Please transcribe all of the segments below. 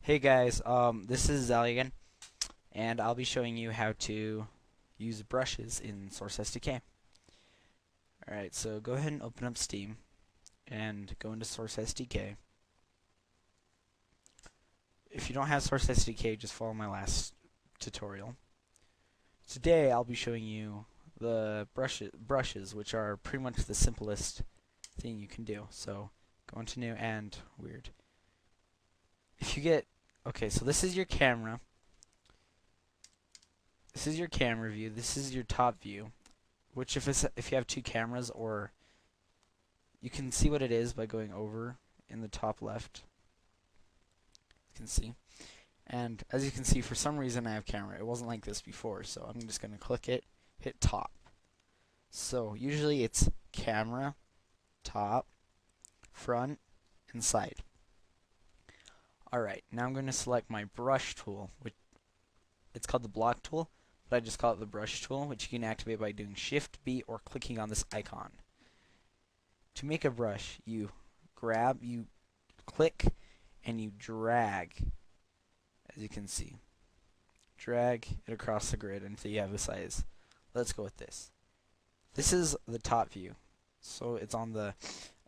Hey guys, this is Zali again, and I'll be showing you how to use brushes in Source SDK. Alright, so go ahead and open up Steam and go into Source SDK. If you don't have Source SDK, just follow my last tutorial. Today I'll be showing you the brushes, which are pretty much the simplest thing you can do. So go into New and Weird. If you get Okay, so this is your camera. This is your camera view. This is your top view. Which, if you have two cameras, or you can see what it is by going over in the top left. You can see. And as you can see, for some reason I have camera. It wasn't like this before, so I'm just going to click it, hit top. So usually it's camera, top, front, and side. Alright, now I'm going to select my brush tool, which it's called the block tool, but I just call it the brush tool, which you can activate by doing Shift B or clicking on this icon. To make a brush, you click, and you drag, as you can see. Drag it across the grid until you have a size. Let's go with this. This is the top view, so it's on the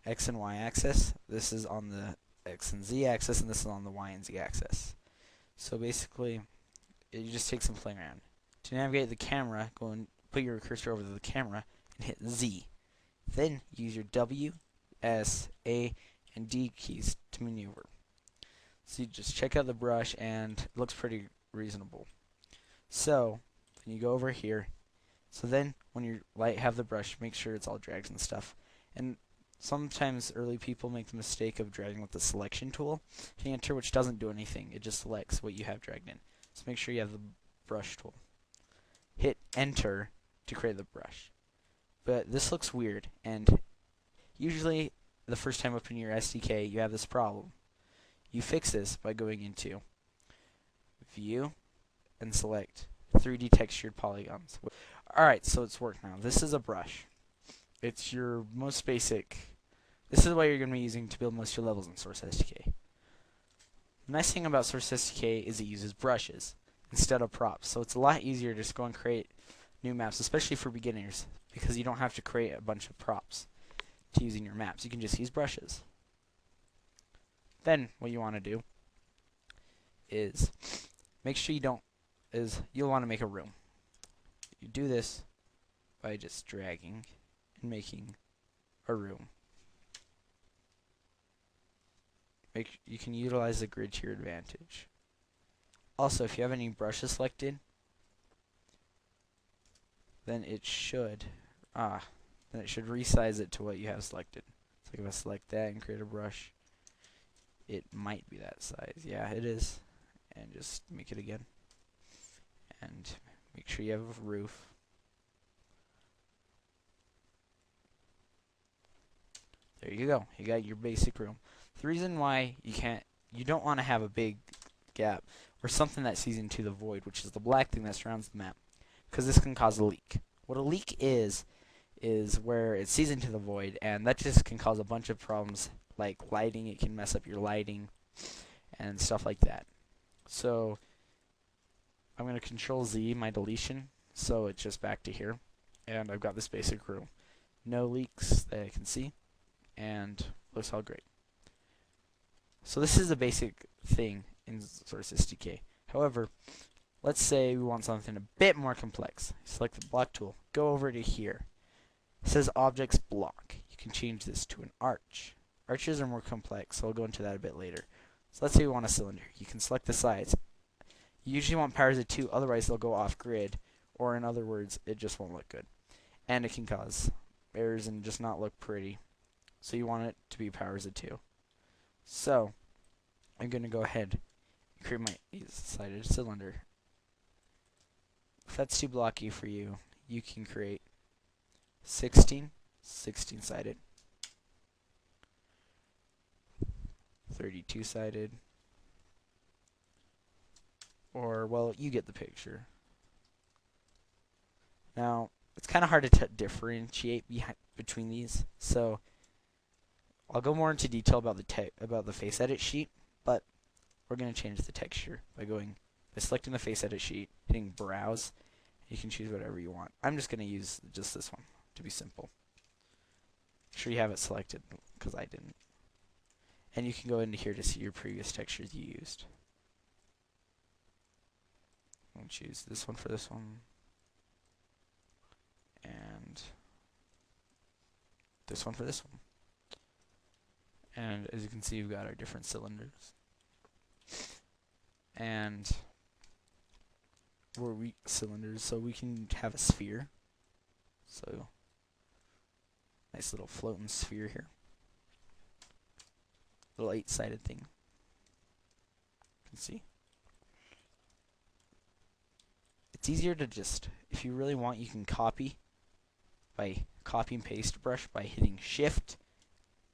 X and Y axis. This is on the X and Z axis, and this is on the Y and Z axis. So basically, you just take some playing around. To navigate the camera, go and put your cursor over the camera and hit Z. Then use your W, S, A, and D keys to maneuver. So you just check out the brush, and it looks pretty reasonable. So then you go over here. So then when you have the brush, make sure it's all dragged and stuff. And sometimes early people make the mistake of dragging with the selection tool to enter, which doesn't do anything. It just selects what you have dragged in. So make sure you have the brush tool. Hit enter to create the brush. But this looks weird, and usually the first time opening your SDK you have this problem. You fix this by going into View and select 3D textured polygons. Alright, so it's worked now. This is a brush. It's your most basic. This is what you're going to be using to build most of your levels in Source SDK. The nice thing about Source SDK is it uses brushes instead of props, so it's a lot easier to just go and create new maps, especially for beginners, because you don't have to create a bunch of props to using your maps. You can just use brushes. Then what you want to do is make sure you'll want to make a room. You do this by just dragging and making a room. You can utilize the grid to your advantage. Also, if you have any brushes selected, then it should resize it to what you have selected. So if I select that and create a brush, it might be that size. Yeah, it is. And just make it again. And make sure you have a roof. There you go. You got your basic room. The reason why you don't want to have a big gap or something that sees into the void, which is the black thing that surrounds the map, because this can cause a leak. What a leak is where it sees into the void, and that just can cause a bunch of problems like lighting. It can mess up your lighting and stuff like that. So I'm going to Control Z my deletion, so it's just back to here, and I've got this basic room. No leaks that I can see, and looks all great. So this is a basic thing in Source SDK. However, let's say we want something a bit more complex. Select the block tool. Go over to here. It says Objects Block. You can change this to an arch. Arches are more complex, so I'll go into that a bit later. So let's say we want a cylinder. You can select the sides. You usually want powers of 2, otherwise they'll go off grid, or in other words, it just won't look good. And it can cause errors and just not look pretty. So you want it to be powers of 2. So I'm going to go ahead and create my eight-sided cylinder. If that's too blocky for you, you can create 16-sided, 32-sided, or, well, you get the picture. Now, it's kind of hard to differentiate between these, so I'll go more into detail about the face edit sheet, but we're going to change the texture by selecting the face edit sheet, hitting browse. You can choose whatever you want. I'm just going to use just this one to be simple. Make sure you have it selected because I didn't. And you can go into here to see your previous textures you used. I'll choose this one for this one. And this one for this one. And as you can see, we've got our different cylinders. And cylinders, so we can have a sphere. So nice little floating sphere here. Little 8-sided thing. You can see. It's easier to just, if you really want, you can copy by copy and paste brush by hitting shift,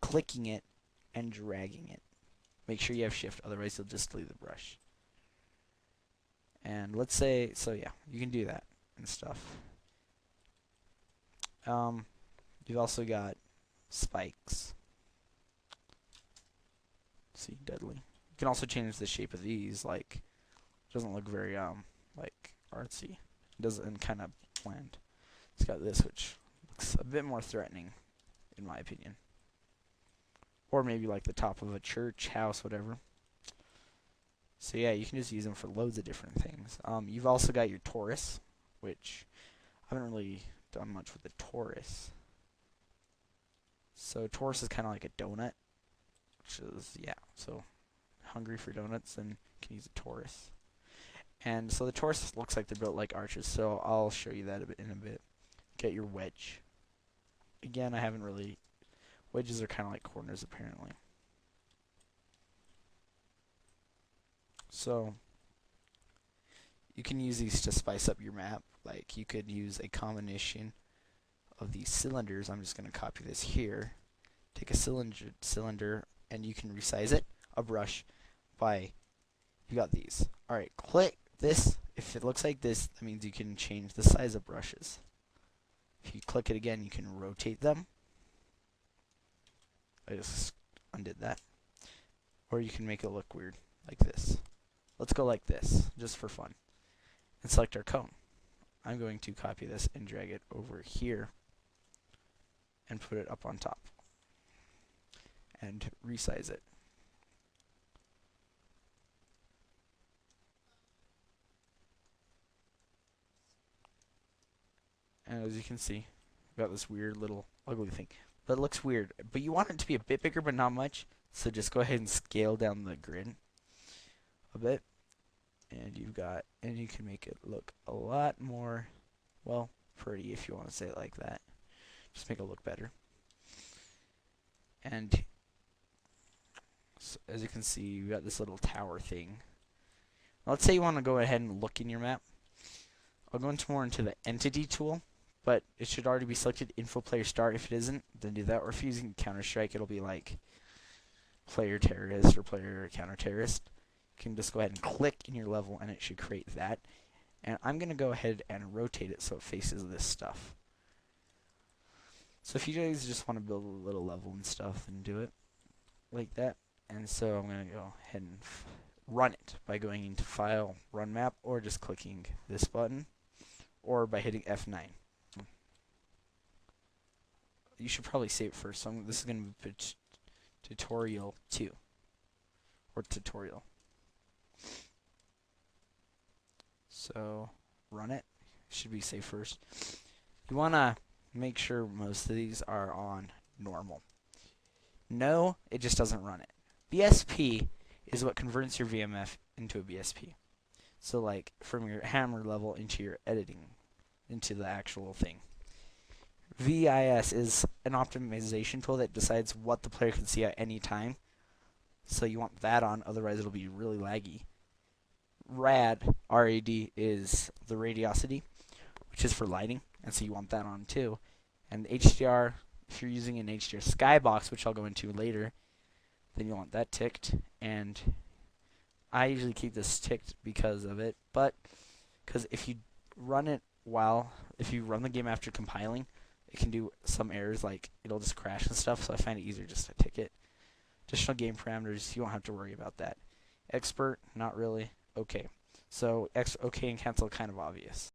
clicking it, and dragging it. Make sure you have shift, otherwise you'll just delete the brush. And let's say, so yeah, you can do that and stuff. You've also got spikes. See, deadly. You can also change the shape of these, like, it doesn't look very, like, artsy. It doesn't kind of bland. It's got this, which looks a bit more threatening, in my opinion. Or maybe like the top of a church, house, whatever. So yeah, you can just use them for loads of different things. You've also got your torus, which I haven't really done much with the torus. So torus is kind of like a donut, which is, yeah, so hungry for donuts, then you can use a torus. And so the torus looks like they're built like arches, so I'll show you that in a bit. Get your wedge. Again, I haven't really... Wedges are kind of like corners, apparently. So you can use these to spice up your map. Like, you could use a combination of these cylinders. I'm just going to copy this here. Take a cylinder, and you can resize it. A brush by... You got these. Alright, click this. If it looks like this, that means you can change the size of brushes. If you click it again, you can rotate them. I just undid that. Or you can make it look weird, like this. Let's go like this, just for fun. And select our cone. I'm going to copy this and drag it over here and put it up on top. And resize it. And as you can see, we've got this weird little ugly thing. But it looks weird. But you want it to be a bit bigger, but not much. So just go ahead and scale down the grid a bit. And you can make it look a lot more, well, pretty, if you want to say it like that. Just make it look better. And so as you can see, you got this little tower thing. Now, let's say you want to go ahead and look in your map. I'll go into the entity tool. But it should already be selected info player start. If it isn't, then do that. Or if you're using Counter-Strike, it'll be like player terrorist or player counter terrorist. You can just go ahead and click in your level and it should create that. And I'm going to go ahead and rotate it so it faces this stuff. So if you guys just want to build a little level and stuff, then do it like that. And so I'm going to go ahead and run it by going into File, Run Map, or just clicking this button, or by hitting F9. You should probably save it first. So this is going to be tutorial 2. Or tutorial. So, run it. Should be saved first. You want to make sure most of these are on normal. No, it just doesn't run it. BSP is what converts your VMF into a BSP. So, like, from your hammer level into your editing, into the actual thing. VIS is an optimization tool that decides what the player can see at any time. So you want that on, otherwise it'll be really laggy. RAD, R-A-D, is the radiosity, which is for lighting, and so you want that on too. And HDR, if you're using an HDR skybox, which I'll go into later, then you want that ticked. And I usually keep this ticked because of it, but because if you run it if you run the game after compiling, it can do some errors, like it'll just crash and stuff, so I find it easier just to tick it. Additional game parameters, you won't have to worry about that. Expert, not really. Okay. So OK and cancel kind of obvious.